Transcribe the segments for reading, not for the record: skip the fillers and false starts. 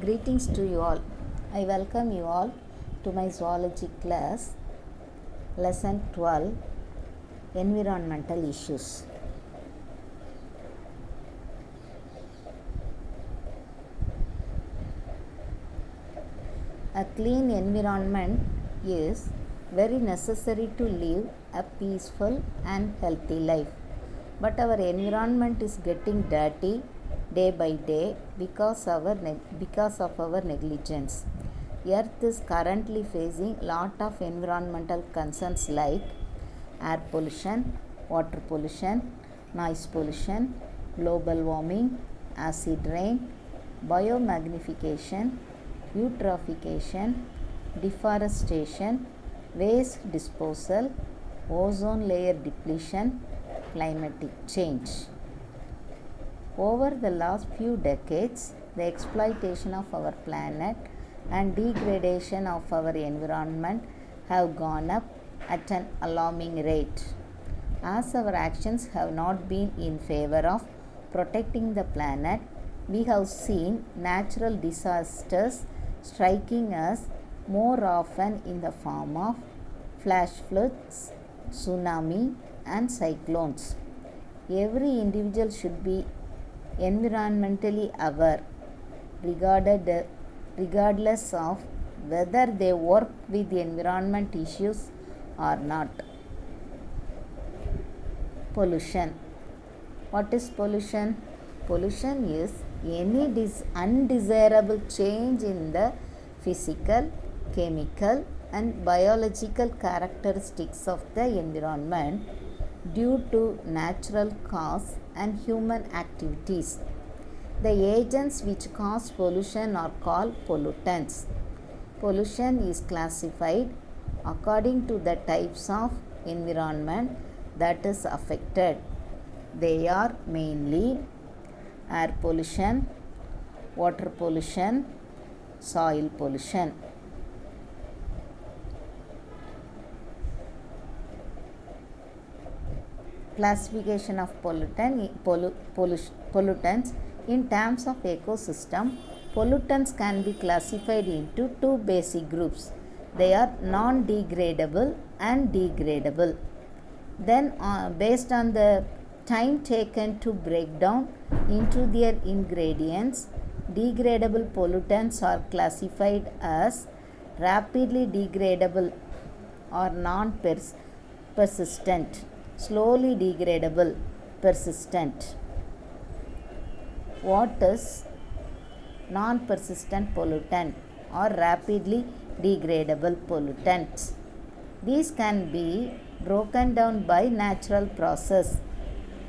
Greetings to you all. I welcome you all to my zoology class, lesson 12, environmental issues. A clean environment is very necessary to live a peaceful and healthy life. But our environment is getting dirty day by day because of our negligence. Earth is currently facing lot of environmental concerns like air pollution, water pollution, noise pollution, global warming, acid rain, biomagnification, eutrophication, deforestation, waste disposal, ozone layer depletion, climatic change. Over the last few decades, the exploitation of our planet and degradation of our environment have gone up at an alarming rate. As our actions have not been in favor of protecting the planet, we have seen natural disasters striking us more often in the form of flash floods, tsunami, and cyclones. Every individual should be environmentally aware, regardless of whether they work with the environment issues or not. Pollution. What is pollution? Pollution is any undesirable change in the physical, chemical, and biological characteristics of the environment due to natural cause and human activities. The agents which cause pollution are called pollutants. Pollution is classified according to the types of environment that is affected. They are mainly air pollution, water pollution, soil pollution. Classification of pollutants in terms of ecosystem. Pollutants can be classified into two basic groups. They are non-degradable and degradable. Then based on the time taken to break down into their ingredients, degradable pollutants are classified as rapidly degradable or non-persistent, slowly degradable, persistent. What is non-persistent pollutant or rapidly degradable pollutants? These can be broken down by natural process.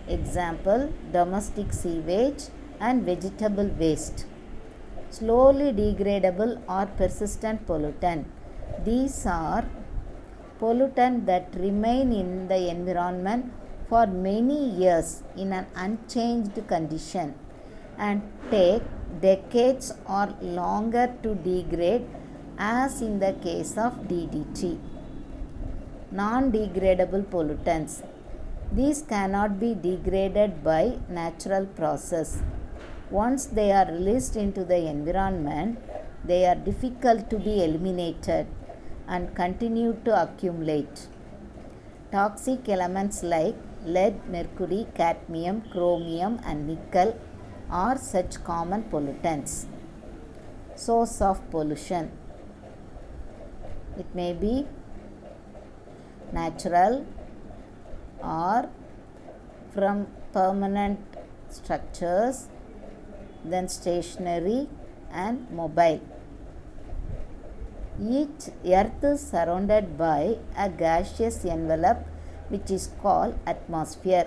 Example, domestic sewage and vegetable waste. Slowly degradable or persistent pollutant. These are pollutants that remain in the environment for many years in an unchanged condition and take decades or longer to degrade, as in the case of DDT. Non-degradable pollutants. These cannot be degraded by natural process. Once they are released into the environment, they are difficult to be eliminated and continue to accumulate. Toxic elements like lead, mercury, cadmium, chromium, and nickel are such common pollutants. Source of pollution. It may be natural or from permanent structures, then stationary and mobile. Each earth is surrounded by a gaseous envelope which is called atmosphere.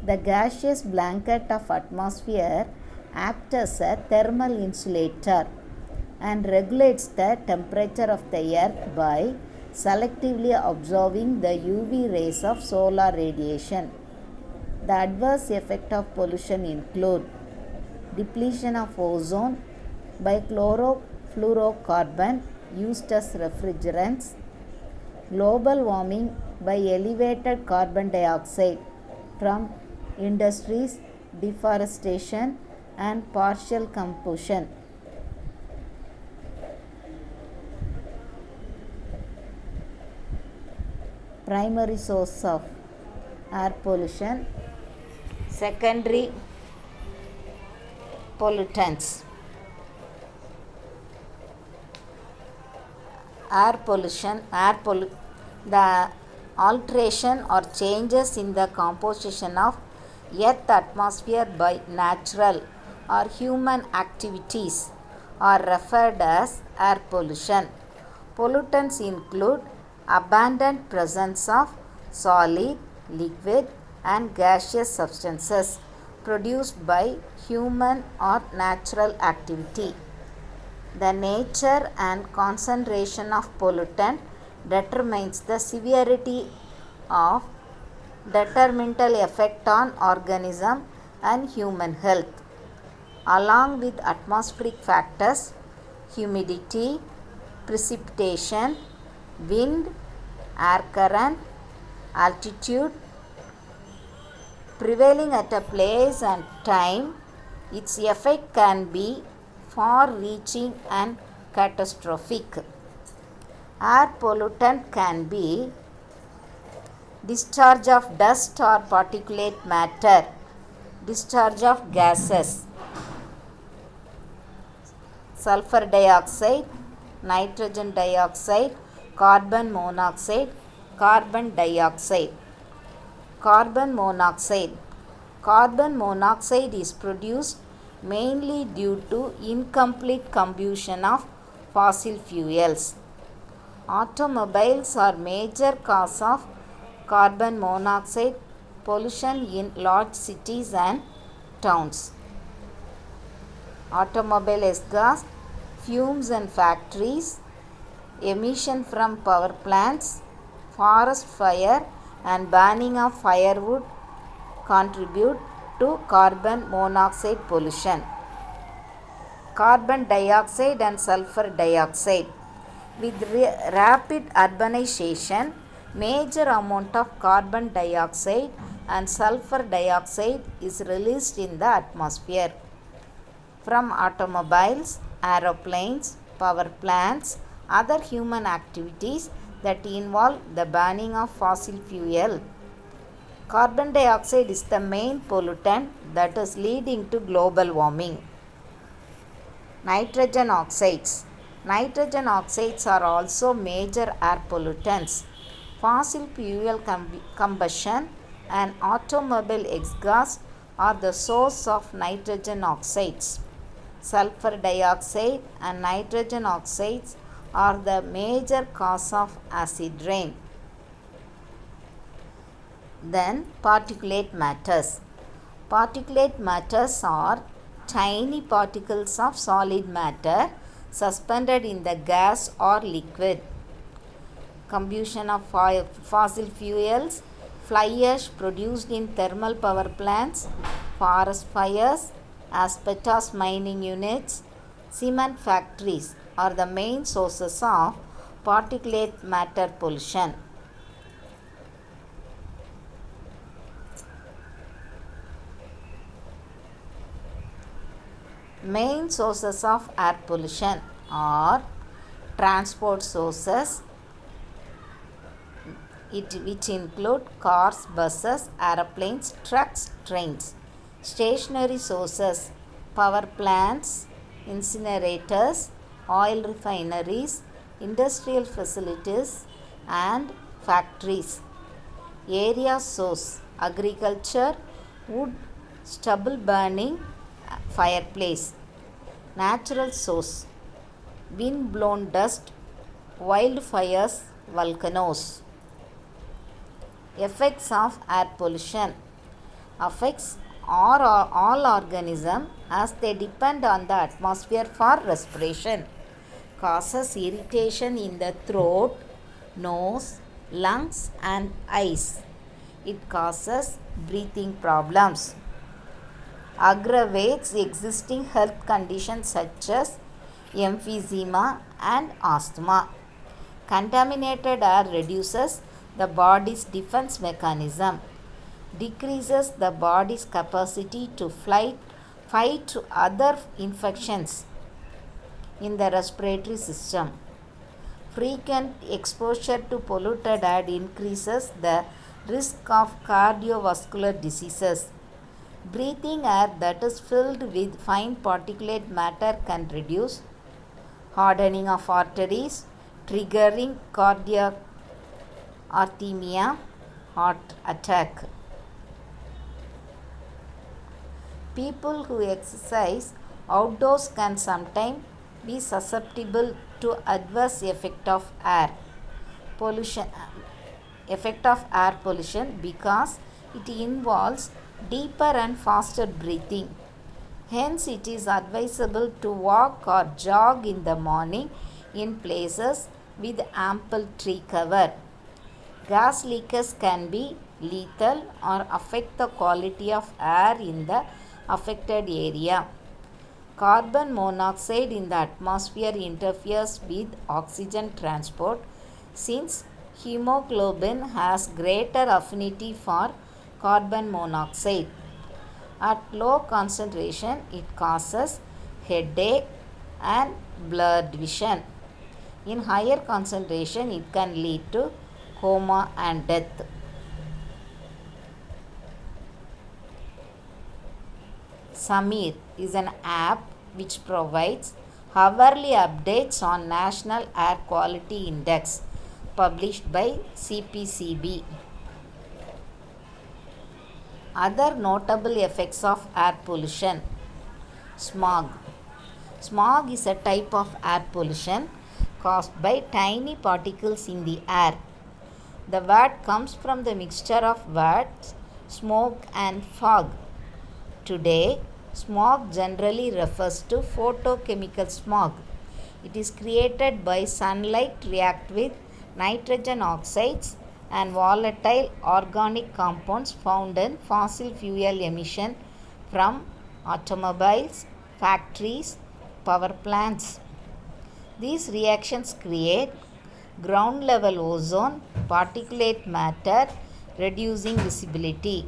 The gaseous blanket of atmosphere acts as a thermal insulator and regulates the temperature of the earth by selectively absorbing the UV rays of solar radiation. The adverse effect of pollution include depletion of ozone by chlorofluorocarbon used as refrigerants, global warming by elevated carbon dioxide from industries, deforestation, and partial combustion. primary source of air pollution. Secondary pollutants. The alteration or changes in the composition of earth atmosphere by natural or human activities are referred as air pollution. Pollutants include abundant presence of solid, liquid and gaseous substances produced by human or natural activity. The nature and concentration of pollutant determines the severity of detrimental effect on organism and human health. Along with atmospheric factors, humidity, precipitation, wind, air current, altitude, prevailing at a place and time, its effect can be far-reaching and catastrophic. Air pollutant can be discharge of dust or particulate matter, discharge of gases, sulfur dioxide, nitrogen dioxide, carbon monoxide, carbon dioxide. Carbon monoxide. Carbon monoxide is produced mainly due to incomplete combustion of fossil fuels. Automobiles are major cause of carbon monoxide pollution in large cities and towns. Automobile exhaust, fumes in factories, emission from power plants, forest fire and burning of firewood contribute to carbon monoxide pollution. Carbon dioxide and sulfur dioxide. With rapid urbanization, major amount of carbon dioxide and sulfur dioxide is released in the atmosphere from automobiles, aeroplanes, power plants, other human activities that involve the burning of fossil fuel. Carbon dioxide is the main pollutant that is leading to global warming. Nitrogen oxides. Nitrogen oxides are also major air pollutants. Fossil fuel combustion and automobile exhaust are the source of nitrogen oxides. Sulfur dioxide and nitrogen oxides are the major cause of acid rain. Then particulate matters. Particulate matters are tiny particles of solid matter suspended in the gas or liquid. Combustion of fossil fuels, fly ash produced in thermal power plants, forest fires, asbestos mining units, cement factories are the main sources of particulate matter pollution. Main sources of air pollution are transport sources, which include cars, buses, aeroplanes, trucks, trains. Stationary sources, power plants, incinerators, oil refineries, industrial facilities and factories. Area source, agriculture, wood, stubble burning, fireplace. Natural source, wind blown dust, wildfires, volcanoes. Effects of air pollution. Affects all organisms as they depend on the atmosphere for respiration. Causes irritation in the throat, nose, lungs and eyes. It causes breathing problems. Aggravates existing health conditions such as emphysema and asthma. Contaminated air reduces the body's defense mechanism, decreases the body's capacity to fight other infections in the respiratory system. Frequent exposure to polluted air increases the risk of cardiovascular diseases. Breathing air that is filled with fine particulate matter can reduce hardening of arteries, triggering cardiac arrhythmia, heart attack. People who exercise outdoors can sometimes be susceptible to adverse pollution effect of air pollution because it involves deeper and faster breathing. Hence, it is advisable to walk or jog in the morning in places with ample tree cover. Gas leakers can be lethal or affect the quality of air in the affected area. Carbon monoxide in the atmosphere interferes with oxygen transport since hemoglobin has greater affinity for carbon monoxide. At low concentration, it causes headache and blurred vision. In higher concentration, it can lead to coma and death. Sameer is an app which provides hourly updates on National Air Quality Index published by CPCB. Other notable effects of air pollution. Smog. Smog is a type of air pollution caused by tiny particles in the air. The word comes from the mixture of words smoke and fog. Today, smog generally refers to photochemical smog. It is created by sunlight react with nitrogen oxides and volatile organic compounds found in fossil fuel emission from automobiles, factories, power plants. These reactions create ground level ozone, particulate matter, reducing visibility.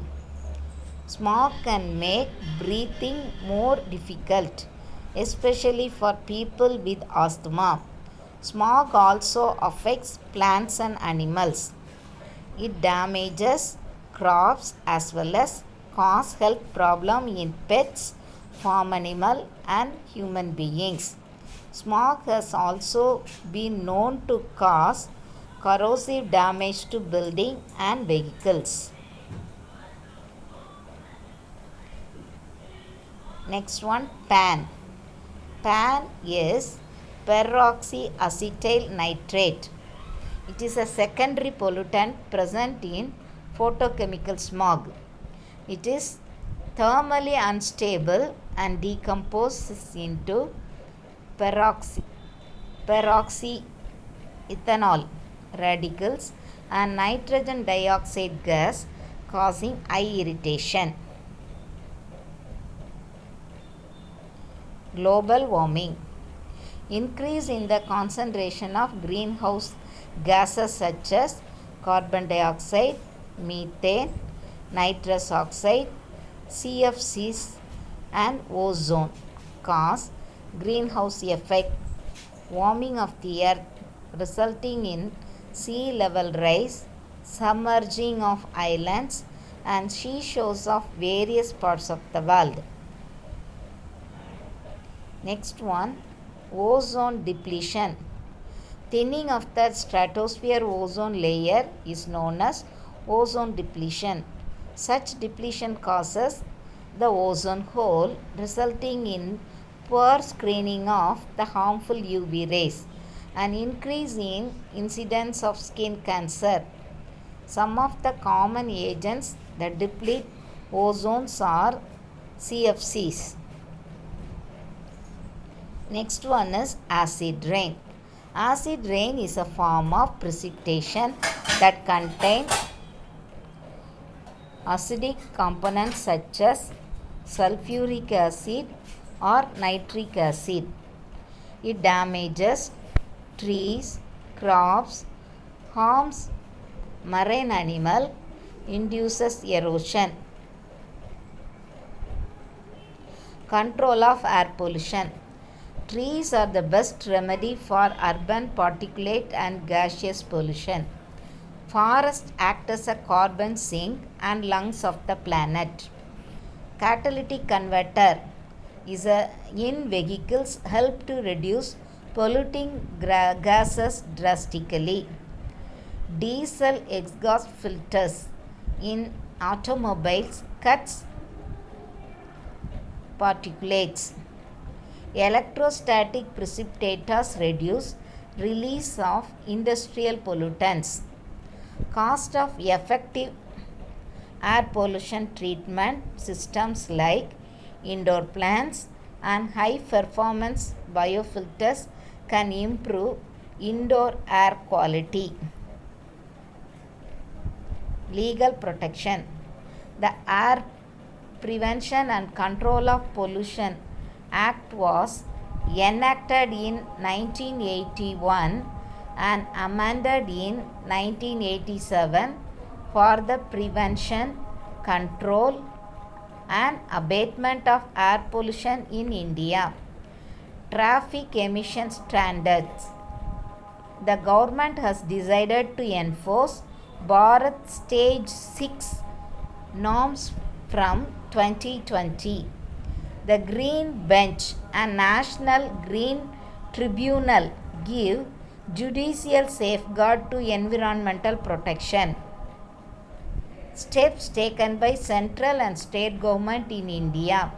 Smog can make breathing more difficult, especially for people with asthma. Smog also affects plants and animals. It damages crops as well as cause health problems in pets, farm animal and human beings. Smog has also been known to cause corrosive damage to buildings and vehicles. Next one, PAN. PAN is peroxyacetyl nitrate. It is a secondary pollutant present in photochemical smog. It is thermally unstable and decomposes into peroxyethanol radicals and nitrogen dioxide gas, causing eye irritation. Global warming. Increase in the concentration of greenhouse gases such as carbon dioxide, methane, nitrous oxide, CFCs and ozone cause greenhouse effect warming of the earth, resulting in sea level rise, submerging of islands and seashores of various parts of the world. Next one, ozone depletion. Thinning of the stratosphere ozone layer is known as ozone depletion. Such depletion causes the ozone hole, resulting in poor screening of the harmful UV rays and increase in incidence of skin cancer. Some of the common agents that deplete ozones are CFCs. Next one is acid rain. Acid rain is a form of precipitation that contains acidic components such as sulfuric acid or nitric acid. It damages trees, crops, harms marine animal, induces erosion. Control of air pollution. Trees are the best remedy for urban particulate and gaseous pollution. Forests act as a carbon sink and lungs of the planet. Catalytic converter in vehicles help to reduce polluting gases drastically. Diesel exhaust filters in automobiles cuts particulates. Electrostatic precipitators reduce release of industrial pollutants. Cost of effective air pollution treatment systems like indoor plants and high performance biofilters can improve indoor air quality. Legal protection. The Air Prevention and Control of Pollution Act was enacted in 1981 and amended in 1987 for the prevention, control, and abatement of air pollution in India. Traffic emission standards. The government has decided to enforce Bharat Stage 6 norms from 2020. The Green Bench and National Green Tribunal give judicial safeguard to environmental protection. Steps taken by central and state government in India.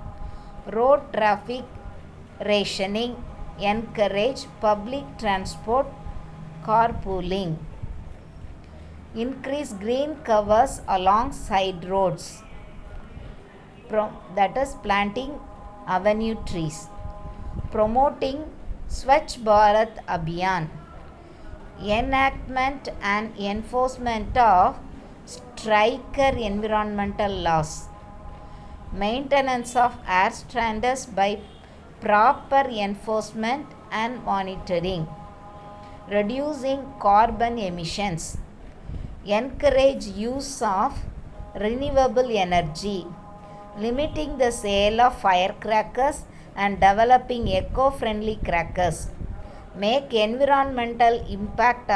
Road traffic rationing encourage public transport carpooling. Increase green covers along side roads, that is planting avenue trees. Promoting Swachh Bharat Abhiyan. Enactment and enforcement of stricter environmental laws. Maintenance of air standards by proper enforcement and monitoring. Reducing carbon emissions. Encourage use of renewable energy. Limiting the sale of firecrackers and developing eco-friendly crackers. Make environmental impact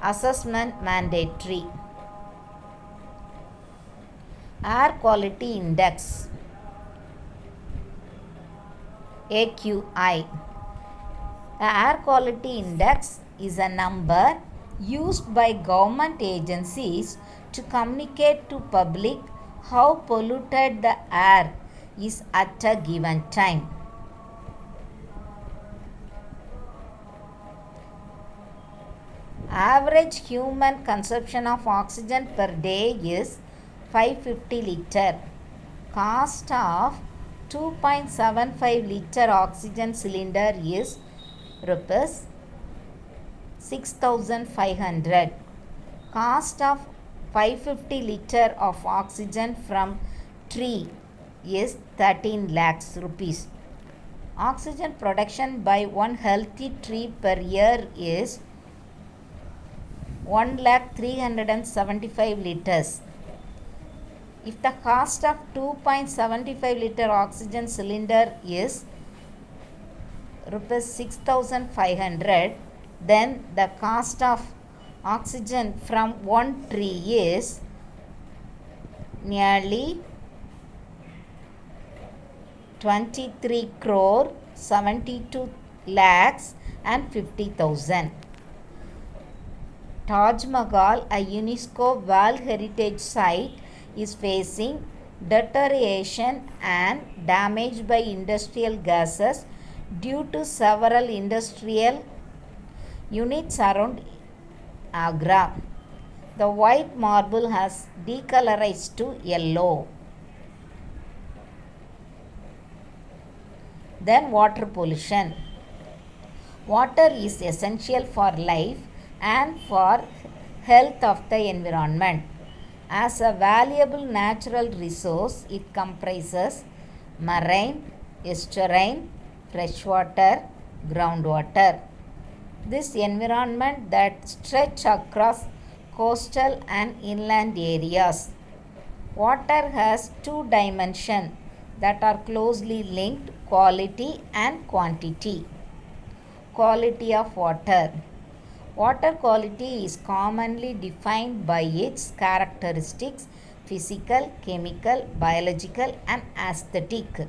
assessment mandatory. Air Quality Index AQI. The Air Quality Index is a number used by government agencies to communicate to public how polluted the air is at a given time. Average human consumption of oxygen per day is 550 liter. Cost of 2.75 liter oxygen cylinder is rupees 6,500. Cost of 550 liter of oxygen from tree is 13 lakhs rupees. Oxygen production by one healthy tree per year is 1,375 liters. If the cost of 2.75 liter oxygen cylinder is rupees 6,500, then the cost of oxygen from one tree is nearly 23 crore 72 lakhs and 50,000. Taj Mahal, a UNESCO World Heritage Site, is facing deterioration and damage by industrial gases due to several industrial units around Agra. The white marble has decolorized to yellow. Then water pollution. Water is essential for life and for health of the environment. As a valuable natural resource, it comprises marine, estuarine, freshwater, groundwater. This environment that stretch across coastal and inland areas. Water has two dimensions that are closely linked, quality and quantity. Quality of water. Water quality is commonly defined by its characteristics physical, chemical, biological, and aesthetic.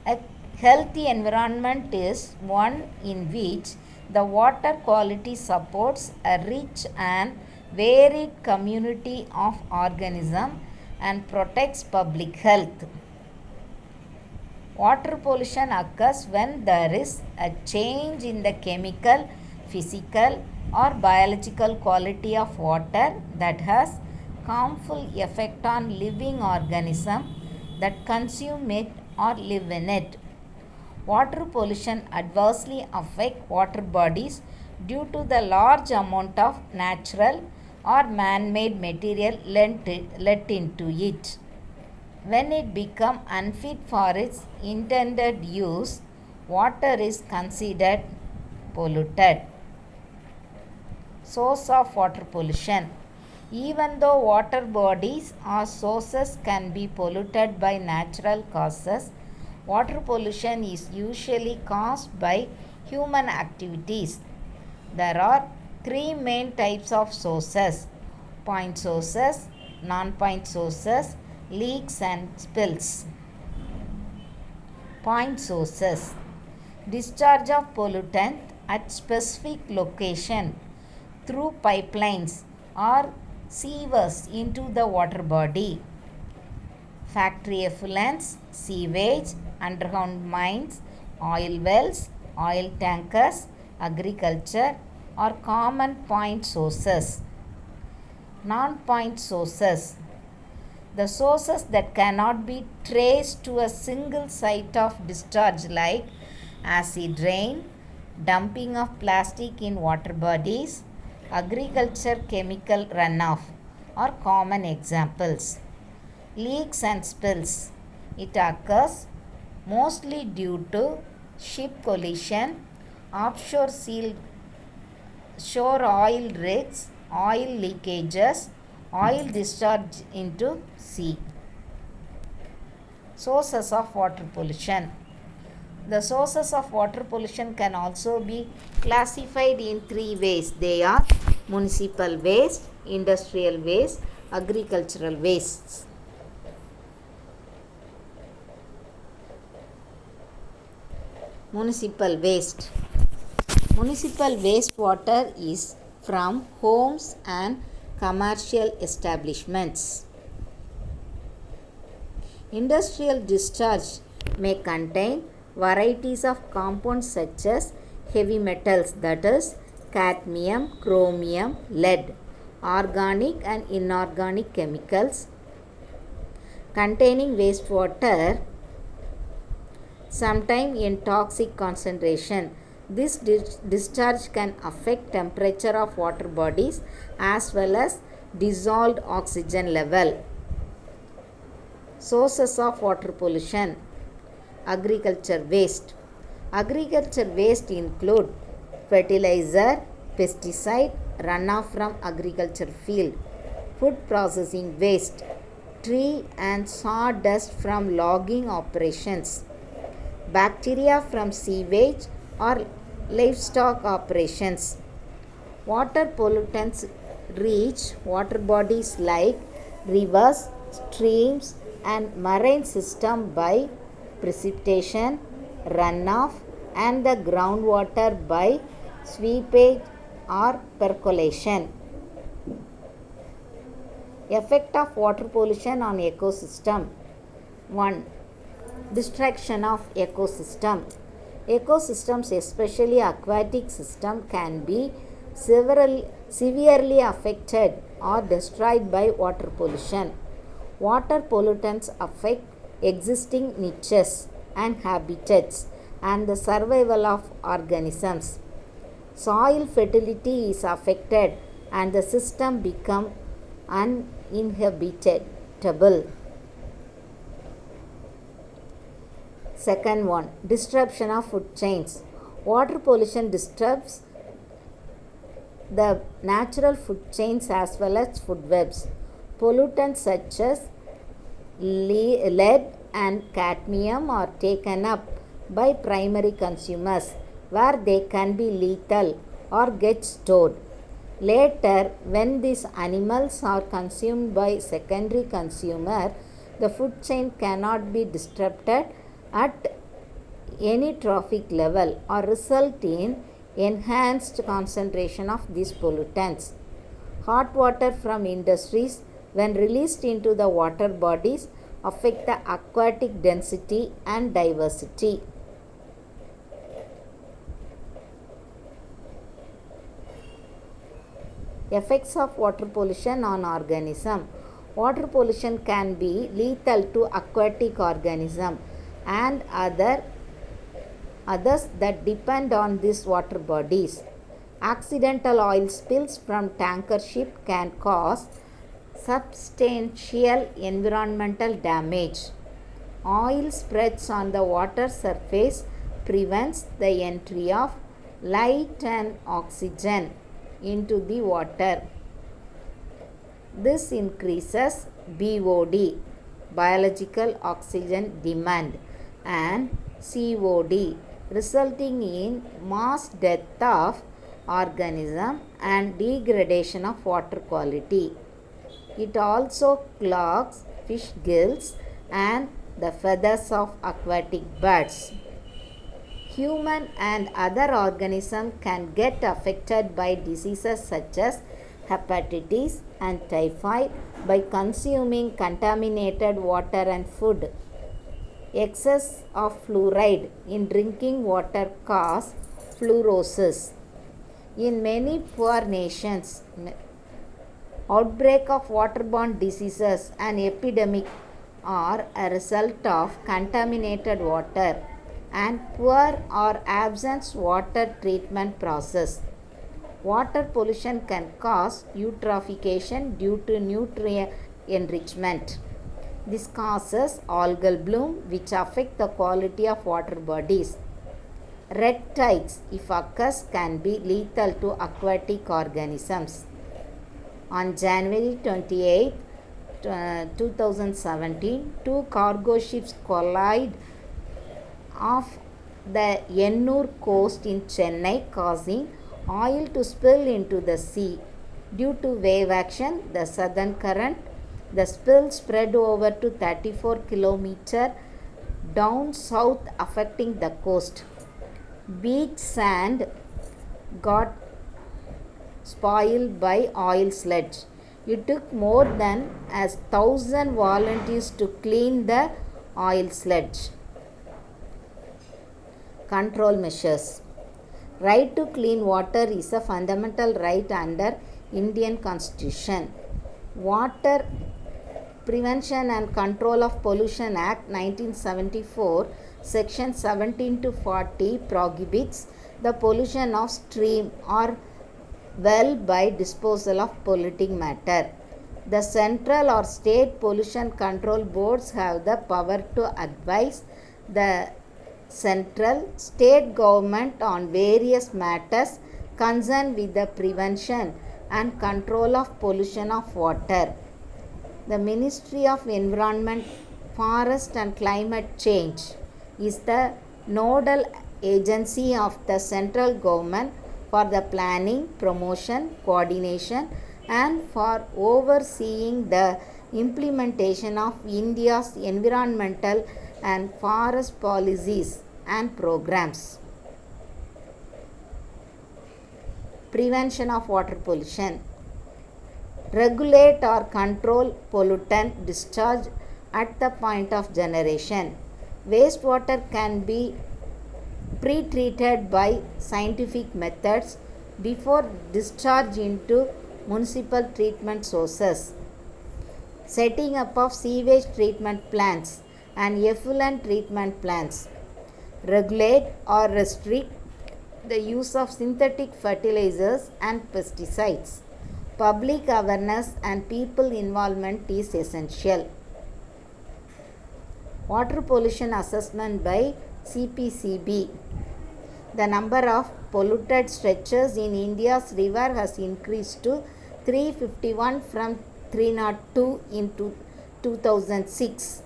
A healthy environment is one in which the water quality supports a rich and varied community of organisms and protects public health. Water pollution occurs when there is a change in the chemical, physical, or biological quality of water that has harmful effect on living organisms that consume it or live in it. Water pollution adversely affects water bodies due to the large amount of natural or man-made material let into it. When it becomes unfit for its intended use, water is considered polluted. Source of water pollution. Even though water bodies or sources can be polluted by natural causes, water pollution is usually caused by human activities. There are three main types of sources: point sources, non-point sources, leaks and spills. Point sources. Discharge of pollutant at specific location through pipelines or sewers into the water body. Factory effluents, sewage, underground mines, oil wells, oil tankers, agriculture are common point sources. Non-point sources. The sources that cannot be traced to a single site of discharge like acid rain, dumping of plastic in water bodies, agriculture chemical runoff are common examples. Leaks and spills. It occurs mostly due to ship collision, offshore shore oil rigs, oil leakages, oil discharge into sea. Sources of water pollution. The sources of water pollution can also be classified in three ways. They are municipal waste, industrial waste, agricultural wastes. Municipal waste. Municipal wastewater is from homes and commercial establishments. Industrial discharge may contain varieties of compounds such as heavy metals, that is cadmium, chromium, lead, organic and inorganic chemicals containing wastewater, sometimes in toxic concentration. This discharge can affect temperature of water bodies as well as dissolved oxygen level. Sources of water pollution. Agriculture waste. Agriculture waste include fertilizer, pesticide, runoff from agriculture field, food processing waste, tree and sawdust from logging operations, bacteria from sewage or livestock operations. Water pollutants reach water bodies like rivers, streams and marine system by precipitation, runoff and the groundwater by seepage or percolation. Effect of water pollution on ecosystem. 1. Destruction of ecosystem. Ecosystems, especially aquatic system, can be severely affected or destroyed by water pollution. Water pollutants affect existing niches and habitats and the survival of organisms. Soil fertility is affected and the system becomes uninhabitable. Second one, disruption of food chains. Water pollution disturbs the natural food chains as well as food webs. Pollutants such as lead and cadmium are taken up by primary consumers where they can be lethal or get stored. Later, when these animals are consumed by secondary consumer, the food chain cannot be disrupted at any trophic level or result in enhanced concentration of these pollutants. Hot water from industries, when released into the water bodies, affect the aquatic density and diversity. Effects of water pollution on organism. Water pollution can be lethal to aquatic organism and others that depend on these water bodies. Accidental oil spills from tanker ship can cause substantial environmental damage. Oil spreads on the water surface prevents the entry of light and oxygen into the water. This increases BOD, biological oxygen demand, and COD, resulting in mass death of organism and degradation of water quality. It also clogs fish gills and the feathers of aquatic birds. Human and other organisms can get affected by diseases such as hepatitis and typhoid by consuming contaminated water and food. Excess of fluoride in drinking water causes fluorosis. In many poor nations, outbreak of waterborne diseases and epidemic are a result of contaminated water and poor or absent water treatment process. Water pollution can cause eutrophication due to nutrient enrichment. This causes algal bloom which affect the quality of water bodies. Red tides, if occurs, can be lethal to aquatic organisms. On January 28, 2017, two cargo ships collided off the Ennur coast in Chennai, causing oil to spill into the sea. Due to wave action, the southern current, the spill spread over to 34 km down south, affecting the coast. Beach sand got spoiled by oil sludge. It took more than 1,000 volunteers to clean the oil sludge. Control measures. Right to clean water is a fundamental right under Indian Constitution. Water Prevention and Control of Pollution Act 1974, Section 17 to 40 prohibits the pollution of stream or well by disposal of polluting matter. The central or state pollution control boards have the power to advise the central state government on various matters concerned with the prevention and control of pollution of water. The Ministry of Environment, Forest and Climate Change is the nodal agency of the central government for the planning, promotion, coordination and for overseeing the implementation of India's environmental and forest policies and programs. Prevention of water pollution. Regulate or control pollutant discharge at the point of generation. Wastewater can be pre-treated by scientific methods before discharge into municipal treatment sources. Setting up of sewage treatment plants and effluent treatment plants. Regulate or restrict the use of synthetic fertilizers and pesticides. Public awareness and people involvement is essential. Water pollution assessment by CPCB. The number of polluted stretches in India's river has increased to 351 from 302 in 2006.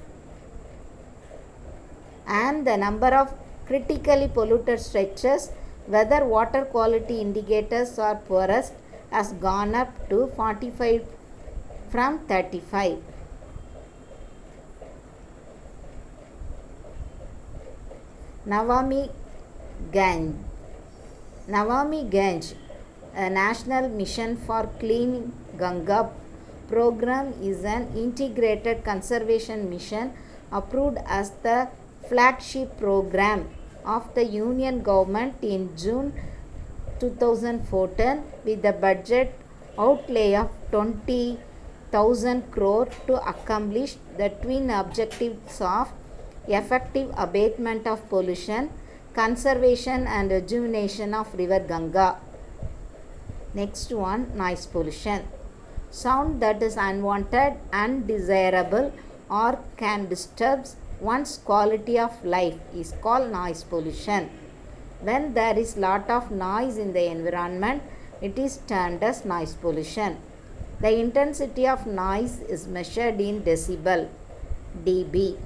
And the number of critically polluted stretches Whether water quality indicators are poorest has gone up to 45 from 35. Navami Ganj. Navami Ganj, a national mission for clean Ganga program, is an integrated conservation mission approved as the flagship program of the Union government in June 2014 with a budget outlay of 20,000 crore to accomplish the twin objectives of effective abatement of pollution, conservation and rejuvenation of river Ganga. Next one, noise pollution. Sound that is unwanted, undesirable or can disturb one's quality of life is called noise pollution. When there is lot of noise in the environment, it is termed as noise pollution. The intensity of noise is measured in decibel, dB.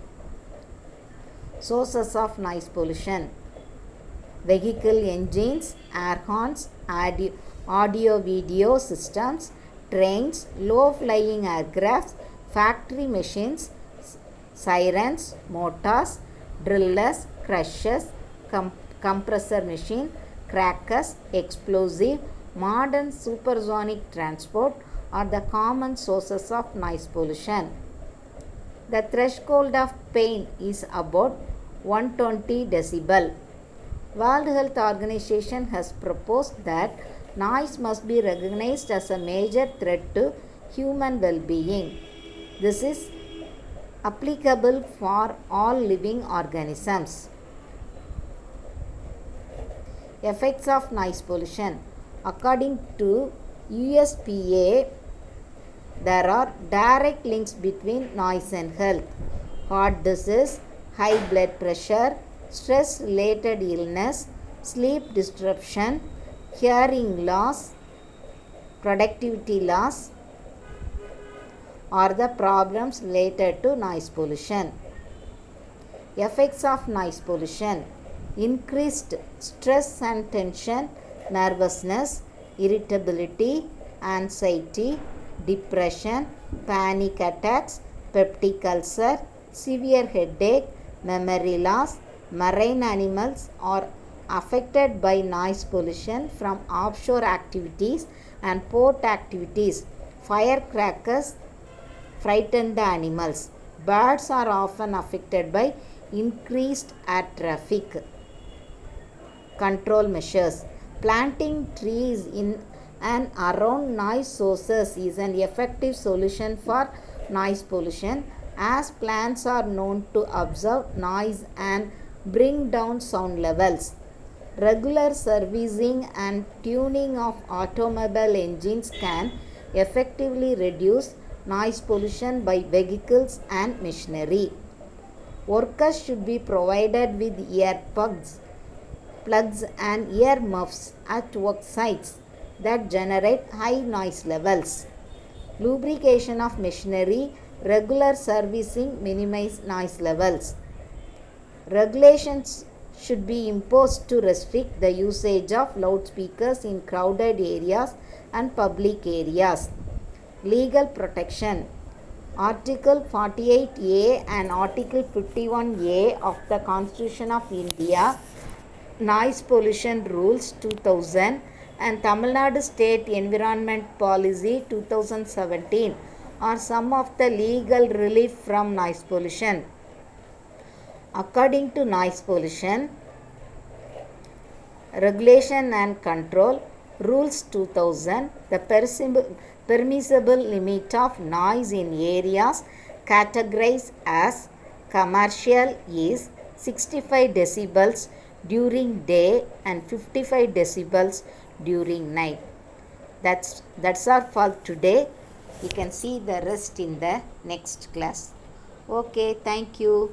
Sources of noise pollution: vehicle engines, air horns, audio-video systems, trains, low-flying aircrafts, factory machines, sirens, motors, drillers, crushers, compressor machine, crackers, explosive, modern supersonic transport are the common sources of noise pollution. The threshold of pain is about 120 decibel. World Health Organization has proposed that noise must be recognized as a major threat to human well-being. This is applicable for all living organisms. Effects of noise pollution. According to USPA, there are direct links between noise and health. Heart disease, high blood pressure, stress-related illness, sleep disruption, hearing loss, productivity loss are the problems related to noise pollution. Effects of noise pollution: increased stress and tension, nervousness, irritability, anxiety, depression, panic attacks, peptic ulcer, severe headache, memory loss. Marine animals are affected by noise pollution from offshore activities and port activities. Firecrackers frighten the animals. Birds are often affected by increased air traffic. Control measures. Planting trees in and around noise sources is an effective solution for noise pollution, as plants are known to absorb noise and bring down sound levels. Regular servicing and tuning of automobile engines can effectively reduce noise pollution by vehicles and machinery. Workers should be provided with plugs and ear muffs at work sites that generate high noise levels. Lubrication of machinery, regular servicing minimize noise levels. Regulations should be imposed to restrict the usage of loudspeakers in crowded areas and public areas. Legal protection. Article 48A and Article 51A of the Constitution of India, Noise Pollution Rules 2000 and Tamil Nadu State Environment Policy 2017 are some of the legal relief from noise pollution. According to noise pollution Regulation and Control Rules 2000, the permissible limit of noise in areas categorized as commercial is 65 decibels during day and 55 decibels during night. That's all for today. You can see the rest in the next class. Okay, thank you.